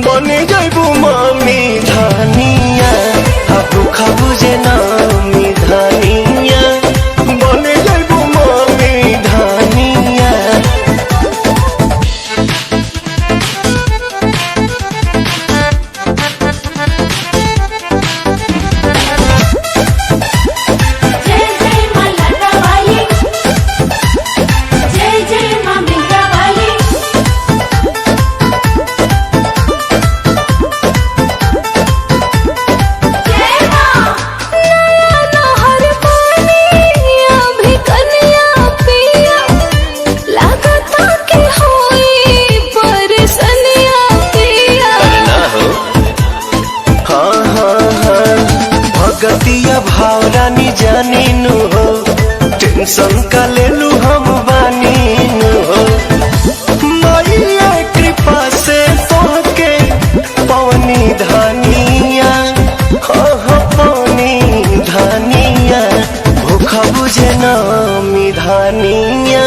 बने जाइबू मामी धानिया भूखा बुझे नामी धानिया बने जाइबू मामी धानिया। गतिया भावरानी जानी नु हो टेंशन का ले लू हम बानी नु हो मैया कृपा से तोहके पवनी धानिया हो पवनी धानिया भूखा बुझे नामी धानिया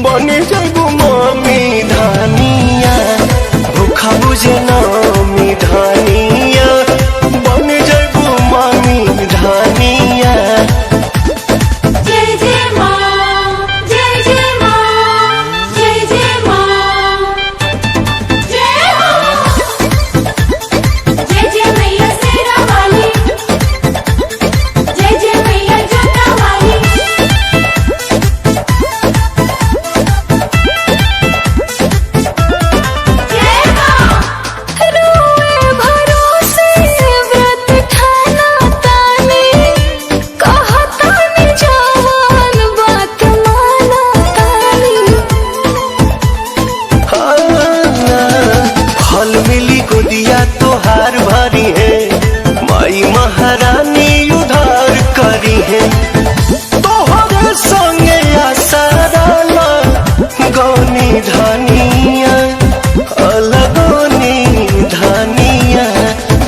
बने जाइबू मामी धानिया भूखा बुझे नामी धानिया बने जाइबू मामी धानिया। जय जय माँ जय जय माँ जय जय माँ जय हो जय जय मैया शेरा वाली जय जय मैया जोता वाली। जय माँ रोए भरोसे व्रत ठाना तानी कहतानी जवान बात माना तानी। फल मिली गोदिया तोहार भरी है माई महारानी उधार करी है तोहरे संगे आसाराला गौनी धानिया अलगोनी धानिया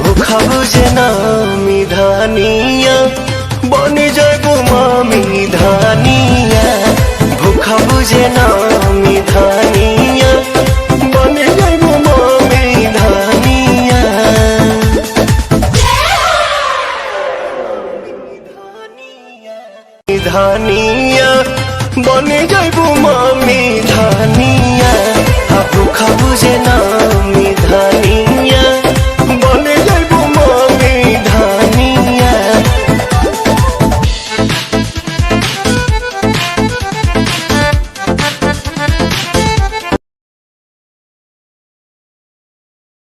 भूखा बुझे नामी धानिया बने जाइबू मामी धानिया भूखा बुझे ना